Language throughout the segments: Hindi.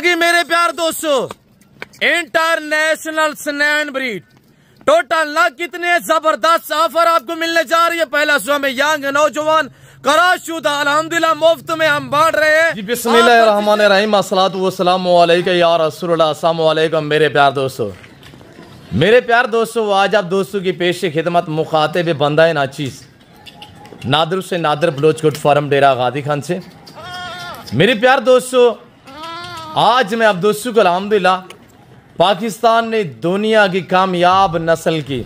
आगे मेरे प्यार दोस्तों, इंटरनेशनल स्नैन ब्रीड टोटल ना कितने जबरदस्त ऑफर आपको मिलने जा रही है। पहला सुबह में यंग नौजवान कराशुदा अल्हम्दुलिल्लाह मुफ्त में हम बांट रहे हैं। बिस्मिल्लाहिर्रहमानिर्रहीम, अस्सलातु वस्सलामु अलैका या रसूलल्लाह। अस्सलामु अलैकुम मेरे प्यार दोस्तों। मेरे प्यार दोस्तों, आज आप दोस्तों की पेश खिदमत मुखातिब बंदा है नाचीज नादर से नादर बलोच गुड फार्म डेरा गादी खान से। मेरे प्यार दोस्तों, आज मैं आप दोस्तों को अल्हम्दुलिल्लाह पाकिस्तान ने दुनिया की कामयाब नस्ल की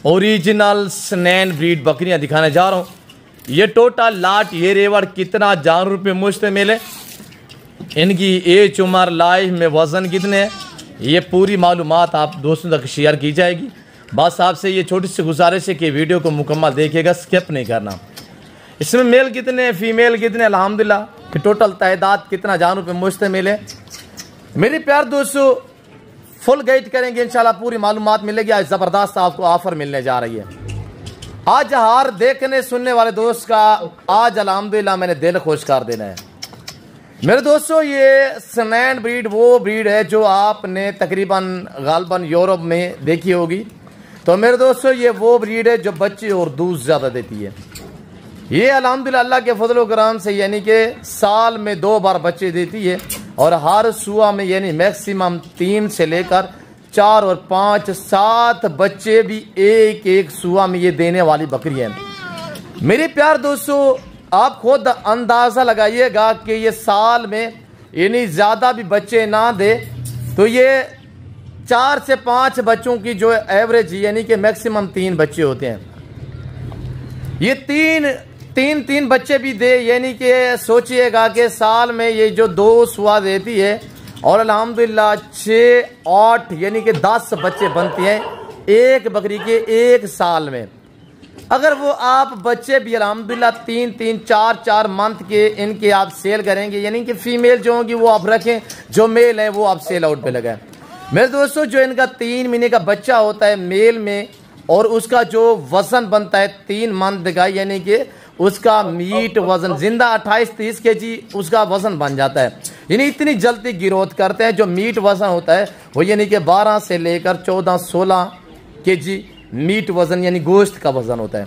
ओरिजिनल स्नैन ब्रीड बकरियां दिखाने जा रहा हूँ। ये टोटल लाट ये रेवड़ कितना जानवर पे मुश्तमिल है, इनकी एज उम्र लाइफ में वज़न कितने हैं, ये पूरी मालूमात आप दोस्तों तक शेयर की जाएगी। बस आपसे ये छोटी सी गुजारिश है कि वीडियो को मुकम्मल देखिएगा, स्किप नहीं करना। इसमें मेल कितने फ़ीमेल कितने अल्हम्दुलिल्लाह कि टोटल तादाद कितना जानवर पे मुश्तमिल है। मेरे प्यार दोस्तों, फुल गाइड करेंगे इंशाल्लाह, पूरी मालूमात मिलेगी। आज ज़बरदस्त आपको ऑफ़र मिलने जा रही है। आज हार देखने सुनने वाले दोस्त का आज अल्हम्दुलिल्लाह मैंने दिल खुश कर देना है। मेरे दोस्तों, ये स्नैन ब्रीड वो ब्रीड है जो आपने तकरीबन गालबन यूरोप में देखी होगी। तो मेरे दोस्तों, ये वो ब्रीड है जो बच्चे और दूध ज़्यादा देती है। ये अल्हम्दुलिल्लाह अल्लाह के फजल व करम से यानी कि साल में 2 बार बच्चे देती है और हर सुआ में यानी मैक्सिमम 3 से लेकर 4 और 5 7 बच्चे भी एक एक सुआ में ये देने वाली बकरी है। मेरे प्यार दोस्तों, आप खुद अंदाज़ा लगाइएगा कि ये साल में यानी ज़्यादा भी बच्चे ना दे तो ये 4 से 5 बच्चों की जो एवरेज यानी कि मैक्सिमम 3 बच्चे होते हैं। ये तीन बच्चे भी दे यानी कि सोचिएगा कि साल में ये जो 2 सुआ देती है और अल्हम्दुलिल्लाह 6 8 यानी कि 10 बच्चे बनते हैं एक बकरी के एक साल में। अगर वो आप बच्चे भी अल्हम्दुलिल्लाह 3 4 मंथ के इनके आप सेल करेंगे यानी कि फीमेल जो होंगी वो आप रखें, जो मेल है वो आप सेल आउट पे लगाएं। मेरे दोस्तों, जो इनका 3 महीने का बच्चा होता है मेल में और उसका जो वजन बनता है 3 मंथ का यानी कि उसका मीट वजन जिंदा 28-30 kg उसका वजन बन जाता है। यानी इतनी जल्दी ग्रोथ करते हैं। जो मीट वजन होता है वो यानी कि 12 से लेकर 14-16 kg मीट वजन यानी गोश्त का वजन होता है।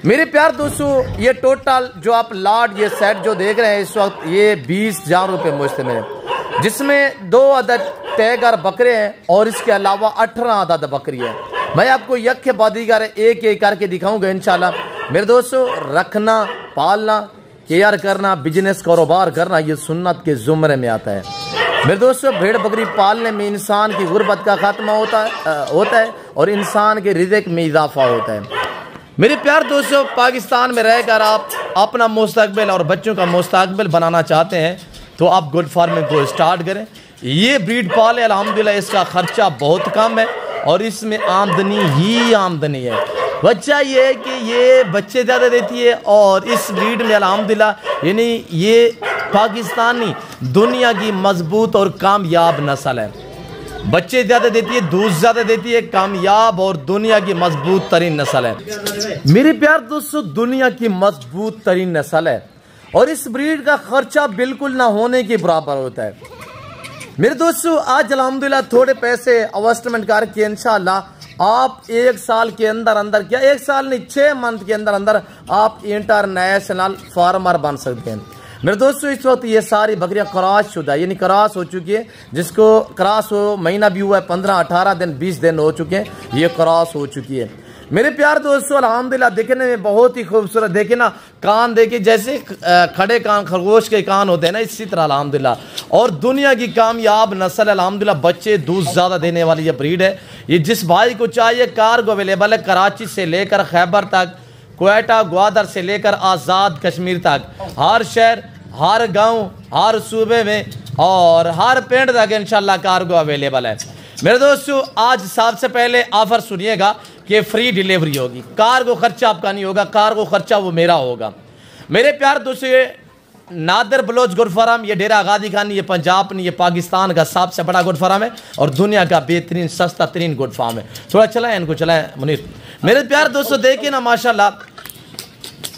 मेरे प्यार दोस्तों, ये टोटल जो आप लाट ये सेट जो देख रहे हैं इस वक्त ये 20,000 रुपये मुश्तमिल है, जिसमें 2 अदद टैगर बकरे हैं और इसके अलावा 18 अदद बकरी है। मैं आपको यक बादीगर एक एक करके दिखाऊंगा इंशाल्लाह। मेरे दोस्तों, रखना पालना केयर करना बिजनेस कारोबार करना ये सुन्नत के जुमरे में आता है। मेरे दोस्तों, भेड़ बकरी पालने में इंसान की गुर्बत का खात्मा होता है और इंसान के रिज़्क़ में इजाफा होता है। मेरे प्यार दोस्तों, पाकिस्तान में रहकर आप अपना मुस्तकबिल और बच्चों का मुस्तकबिल बनाना चाहते हैं तो आप गुड फार्मिंग को स्टार्ट करें। ये ब्रीड पाले अल्हम्दुलिल्लाह, इसका खर्चा बहुत कम है और इसमें आमदनी ही आमदनी है। बच्चा ये है कि ये बच्चे ज़्यादा देती है और इस ब्रीड में अल्हम्दुलिल्लाह यानी ये पाकिस्तानी दुनिया की मजबूत और कामयाब नस्ल है। बच्चे ज़्यादा देती है, दूध ज़्यादा देती है, कामयाब और दुनिया की मजबूत तरीन नस्ल है। मेरे प्यार दोस्तों, दुनिया की मजबूत तरीन नस्ल है और इस ब्रीड का खर्चा बिल्कुल ना होने के बराबर होता है। मेरे दोस्तों, आज अल्हम्दुलिल्लाह थोड़े पैसे इन्वेस्टमेंट करके इंशाल्लाह आप 1 साल के अंदर क्या 1 साल नहीं 6 मंथ के अंदर आप इंटरनेशनल फार्मर बन सकते हैं। मेरे दोस्तों, इस वक्त ये सारी बकरियां क्रॉस शुदा यानी क्रॉस हो चुकी है। जिसको क्रॉस हो महीना भी हुआ है, 15-18 दिन 20 दिन हो चुके हैं, ये क्रॉस हो चुकी है। मेरे प्यार दोस्तों, अल्हम्दुलिल्लाह दिखने में बहुत ही खूबसूरत, देखे ना कान देखे जैसे खड़े कान खरगोश के कान होते हैं ना, इसी तरह अल्हम्दुलिल्लाह। और दुनिया की कामयाब नस्ल अल्हम्दुलिल्लाह, बच्चे दूध ज़्यादा देने वाली ये ब्रीड है। ये जिस भाई को चाहिए कार्गो अवेलेबल है, कराची से लेकर खैबर तक, क्वेटा ग्वादर से लेकर आज़ाद कश्मीर तक, हर शहर हर गाँव हर सूबे में और हर पिंड तक इंशाल्लाह कार्गो अवेलेबल है। मेरे दोस्तों, आज सबसे पहले ऑफर सुनिएगा कि फ्री डिलीवरी होगी, कार्गो खर्चा आपका नहीं होगा, कार्गो खर्चा वो मेरा होगा। मेरे प्यार दोस्तों, ये नादर बलोच गुड फार्म, ये डेरा गादी खान, ये पंजाब नहीं, ये पाकिस्तान का सबसे बड़ा गुड फार्म है और दुनिया का बेहतरीन सस्ता तरीन गुड फार्म है। थोड़ा चलाएं इनको, चलाएं मुनीर। मेरे प्यार दोस्तों, देखिए ना माशाल्लाह,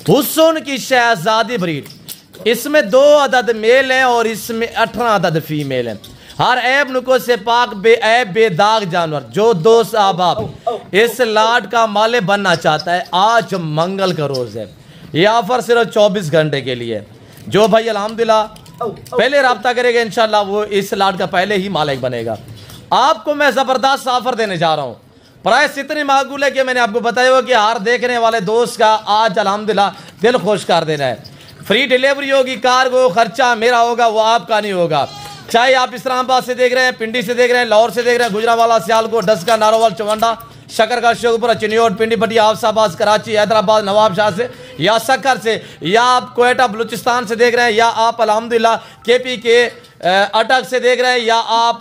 हुस्न की शहजादी ब्रीड इसमें 2 अदद मेल हैं और इसमें 18 अदद फीमेल हैं। हर ऐब नुको से पाक बेऐब बेदाग जानवर। जो दोस्त अहबाब इस लाट का माले बनना चाहता है, आज मंगल का रोज है, ये ऑफर सिर्फ 24 घंटे के लिए। जो भाई अल्हम्दुलिल्लाह पहले रब्ता करेगा इंशाल्लाह वो इस लाट का पहले ही मालिक बनेगा। आपको मैं जबरदस्त ऑफर देने जा रहा हूँ। प्राइस इतनी माकूल है कि मैंने आपको बताया हो कि हार देखने वाले दोस्त का आज अल्हम्दुलिल्लाह दिल खुश कर देना है। फ्री डिलीवरी होगी, कार्गो खर्चा मेरा होगा, वो आपका नहीं होगा। चाहे आप इस्लामाबाद से देख रहे हैं, पिंडी से देख रहे हैं, लाहौर से देख रहे हैं, गुजरावाला, सियालकोट, डस्का, नारोवाल, चवंडा, शकर का शेखपुरा, चिन्योट, पिंडी पट्टी, आफसाबाद, कराची, हैदराबाद, नवाबशाह से या सक्कर से, या आप कोयटा बलूचिस्तान से देख रहे हैं, या आप अल्हम्दुलिल्लाह केपी के अटक से देख रहे हैं, या आप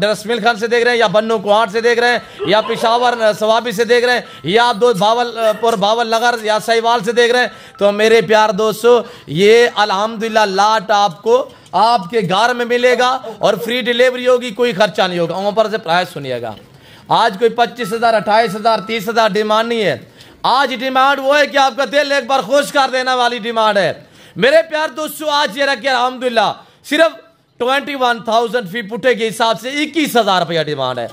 डरसमिल खान से देख रहे हैं, या बन्नू कुहाट से देख रहे हैं, या पिशावर सवाबी से देख रहे हैं, या आप भावलपुर भावल नगर या सहीवाल से देख रहे हैं, तो मेरे प्यार दोस्तों ये अल्हम्दुलिल्लाह लाट आपको आपके घर में मिलेगा और फ्री डिलीवरी होगी, कोई खर्चा नहीं होगा। ऊपर से प्राइस सुनिएगा, आज कोई 25,000, 28,000, 30,000 डिमांड नहीं है। आज डिमांड वो है कि आपका दिल एक बार खुश कर देने वाली डिमांड है। मेरे प्यार दोस्तों आज ये रखिए अल्हम्दुलिल्लाह सिर्फ 21,000 फी पुटे के हिसाब से 21,000 रुपया डिमांड है।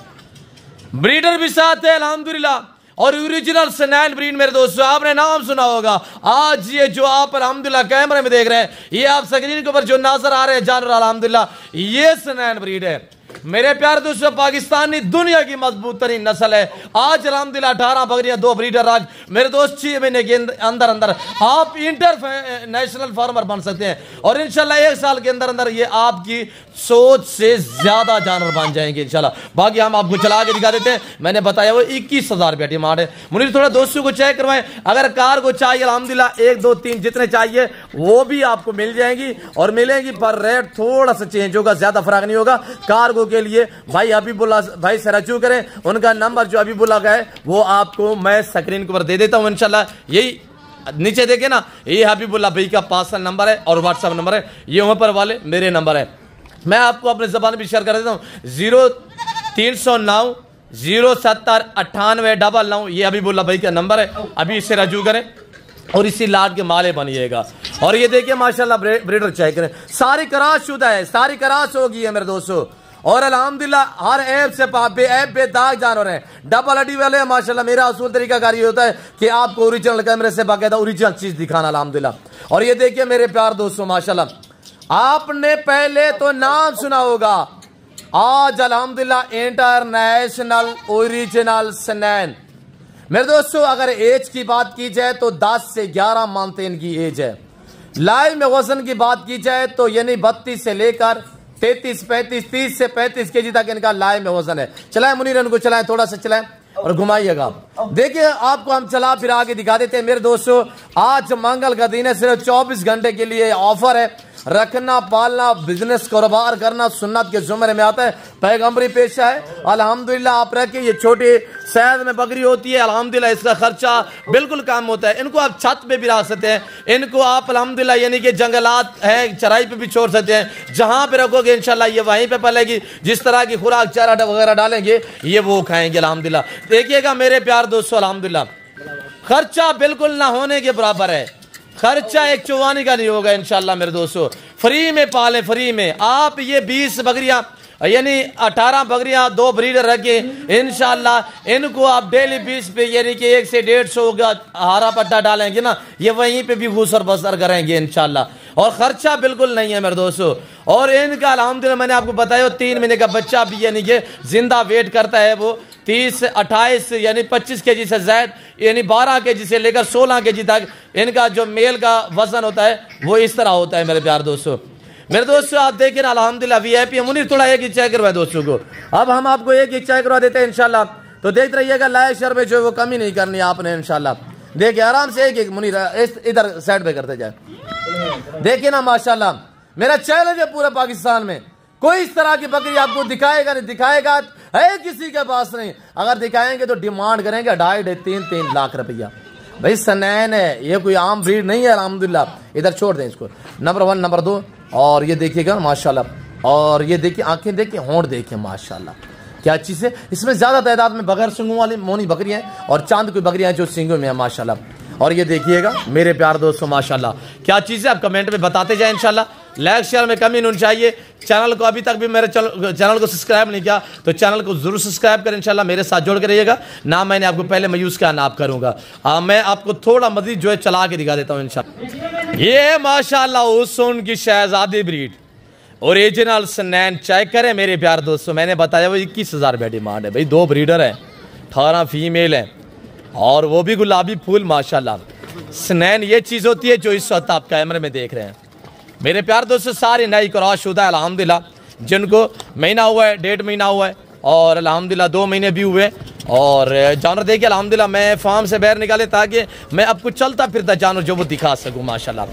ब्रीडर भी साथ है अल्हम्दुलिल्लाह, और ओरिजिनल सनैन ब्रीड मेरे दोस्तों आपने नाम सुना होगा। आज ये जो आप अल्हम्दुलिल्लाह कैमरे में देख रहे हैं, ये आप स्क्रीन के ऊपर जो नजर आ रहे हैं जानवर अल्हम्दुलिल्लाह ये सनैन ब्रीड है। मेरे प्यारे दोस्तों पाकिस्तानी दुनिया की मजबूत तरीन नस्ल है। आज अल्हम्दुलिल्लाह 18 बकरियां, 2 ब्रीडर राज मेरे दोस्त 6 महीने के अंदर अंदर आप इंटरनेशनल फार्मर बन सकते हैं, और इंशाल्लाह 1 साल के अंदर अंदर ये आपकी सोच से ज्यादा जानवर बन जाएंगे इंशाल्लाह। बाकी हम आपको चला के दिखा देते हैं। मैंने बताया वो 21,000 रुपया डिमांड है। मुनीर थोड़ा दोस्तों को चेक करवाएं, अगर कार को चाहिए अल्हम्दुलिल्लाह 1, 2, 3 जितने चाहिए वो भी आपको मिल जाएंगी और मिलेंगी, पर रेट थोड़ा सा चेंज होगा, ज्यादा फर्क नहीं होगा। कार्गो के लिए भाई हबीबुल्लाह भाई से रजू करें, उनका नंबर जो हबीबुल्लाह का है वो आपको मैं स्क्रीन के ऊपर दे देता हूं इंशाल्लाह। यही नीचे देखे ना, ये हबीबुल्लाह भाई का पर्सनल नंबर है और व्हाट्सएप नंबर है, ये वहां पर वाले मेरे नंबर है। मैं आपको अपने जबान भी शेयर कर देता हूँ 0309 070 9899, ये हबीबुल्लाह भाई का नंबर है। अभी इससे रजू करें और इसी लाट के माले बनिएगा। और ये देखिए माशाल्लाह ब्रीडर चेक करें, सारी कराश शुदा है, सारी कराश होगी है मेरे दोस्तों, और अल्हम्दुलिल्लाह हर ऐप से ऐप बेदाग जानवर है, डबल अडी वाले हैं माशाल्लाह। मेरा असूल तरीका कार ये होता है कि आपको ओरिजिनल कैमरे से बाकायदा ओरिजिनल चीज दिखाना अल्हम्दुलिल्लाह। और ये देखिए मेरे प्यार दोस्तों माशाल्लाह आपने पहले तो नाम सुना होगा, आज अल्हम्दुलिल्लाह इंटरनेशनल ओरिजिनल सनैन। मेरे दोस्तों अगर एज की बात की जाए तो 10 से 11 मंथ इनकी एज है। लाइव में वजन की बात की जाए तो यानी 32 से लेकर 33, 35, 30 से 35 केजी तक इनका लाइव में वजन है। चलाएं मुनीर, इनको चलाएं, थोड़ा सा चलाएं और घुमाइएगा। देखिए आपको हम चला फिर आगे दिखा देते हैं। मेरे दोस्तों आज मंगल का दिन है, सिर्फ 24 घंटे के लिए ऑफर है। रखना पालना बिजनेस कारोबार करना सुन्नत के जुमरे में आता है, पैगंबरी पेशा है अल्हम्दुलिल्लाह। आप रखे ये छोटी शहद में बकरी होती है अल्हम्दुलिल्लाह, इसका खर्चा बिल्कुल कम होता है। इनको आप छत पे भी रख सकते हैं, इनको आप अल्हम्दुलिल्लाह यानी कि जंगलात है चराई पे भी छोड़ सकते हैं, जहां पे रखोगे इंशाल्लाह ये वहीं पे पलेगी। जिस तरह की खुराक चारा वगैरह डालेंगे ये वो खाएंगे अल्हम्दुलिल्लाह। देखिएगा मेरे प्यार दोस्तों अल्हम्दुलिल्लाह खर्चा बिल्कुल ना होने के बराबर है, खर्चा एक चौवानी का नहीं होगा इंशाल्लाह। मेरे दोस्तों फ्री में पाले, फ्री में आप ये 20 बकरियां यानी 18 बकरियां 2 ब्रीडर रखे इंशाल्लाह, इनको आप डेली 20 पे यानी कि 1 से 150 का हरा पट्टा डालेंगे ना, ये वहीं पे भी घूसर बसर करेंगे इंशाल्लाह, और खर्चा बिल्कुल नहीं है मेरे दोस्तों। और इनका अल्हम्दुलिल्लाह मैंने आपको बताया 3 महीने का बच्चा भी यानी कि जिंदा वेट करता है, वो 30, 28 यानी 25 केजी से ज्यादा यानी 12 केजी से लेकर 16 केजी तक इनका जो मेल का वजन होता है वो इस तरह होता है मेरे प्यार दोस्तों। मेरे दोस्तों आप देखिए ना अल्हम्दुलिल्लाह वीआईपी मुनीर थोड़ा एक ही चेक करवाए दोस्तों को। अब हम आपको एक ही चेक करवा देते हैं इंशाल्लाह, तो देखते रहिएगा। लाइक शेयर पे जो वो कमी नहीं करनी आपने इंशाल्लाह। देखिए आराम से एक मुनीर इधर साइड पे करते जाए। देखिए ना माशाल्लाह मेरा चैलेंज है पूरे पाकिस्तान में कोई इस तरह की बकरी आपको दिखाएगा नहीं, दिखाएगा है किसी के पास नहीं। अगर दिखाएंगे तो डिमांड करेंगे 2.5 3 लाख रुपया। भाई सनैन है, ये कोई आम ब्रीड नहीं है अल्हम्दुलिल्लाह। इधर छोड़ दें इसको, नंबर 1 नंबर 2। और ये देखिएगा माशाल्लाह, और ये देखिए आंखें देखिए, होंठ देखिए माशाल्लाह क्या चीज है। इसमें ज्यादा तादाद में बगैर सिंगों वाली मोनी बकरियां हैं और चांद की बकरियां जो सिंगों में है माशाल्लाह। और ये देखिएगा मेरे प्यार दोस्तों माशाल्लाह क्या चीज़ है, आप कमेंट में बताते जाए इंशाल्लाह। लाइक शेयर में कमी नहीं चाहिए। चैनल को अभी तक भी मेरे चैनल को सब्सक्राइब नहीं किया तो चैनल को जरूर सब्सक्राइब करें इंशाल्लाह, मेरे साथ जोड़ के रहिएगा। ना मैंने आपको पहले मायूस किया ना आप करूँगा। मैं आपको थोड़ा मजीद जो है चला के दिखा देता हूँ इंशाल्लाह। ये माशाल्लाह हुस्न की शहजादी ब्रीड ओरिजिनल स्नैन चेक करें मेरे प्यार दोस्तों। मैंने बताया वो 21,000 रुपये डिमांड है भाई। 2 ब्रीडर हैं, 18 फीमेल हैं और वो भी गुलाबी फूल माशाल्लाह। स्नैन ये चीज़ होती है जो इस वक्त आप कैमरे में देख रहे हैं मेरे प्यार दोस्तों। सारी नई क्रॉस शुदा अल्हम्दुलिल्लाह, जिनको महीना हुआ है, 1.5 महीना हुआ है और अल्हम्दुलिल्लाह 2 महीने भी हुए। और जानवर देखिए अल्हम्दुलिल्लाह मैं फार्म से बाहर निकाले ताकि मैं आपको चलता फिरता जानवर जो वो दिखा सकूँ माशाल्लाह।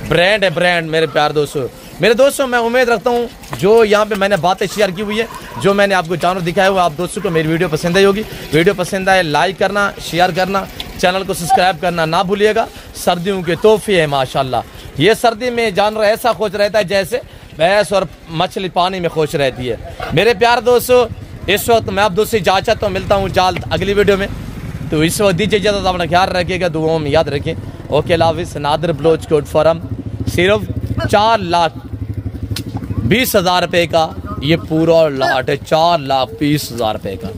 ब्रांड है ब्रांड मेरे प्यार दोस्तों। मेरे दोस्तों मैं उम्मीद रखता हूँ जो यहाँ पे मैंने बातें शेयर की हुई है, जो मैंने आपको जानवर दिखाया हुआ, आप दोस्तों को मेरी वीडियो पसंद आई होगी। वीडियो पसंद आए लाइक करना, शेयर करना, चैनल को सब्सक्राइब करना ना भूलिएगा। सर्दियों के तोहफे हैं माशाल्लाह। ये सर्दी में जानवर ऐसा खुश रहता है जैसे भैंस और मछली पानी में खुश रहती है मेरे प्यार दोस्तों। इस वक्त मैं आप दोस्तों इजाज़त तो मिलता हूँ जल्द अगली वीडियो में। तो इस वक्त दीजिए इजाज़त, अपना ख्याल रखिएगा, दुआओं में याद रखें। ओके अल्लाह हाफ़िज़। नादिर बलोच कोट फार्म सिर्फ 4,20,000 रुपये का ये पूरा लाट है, 4,20,000 रुपये का।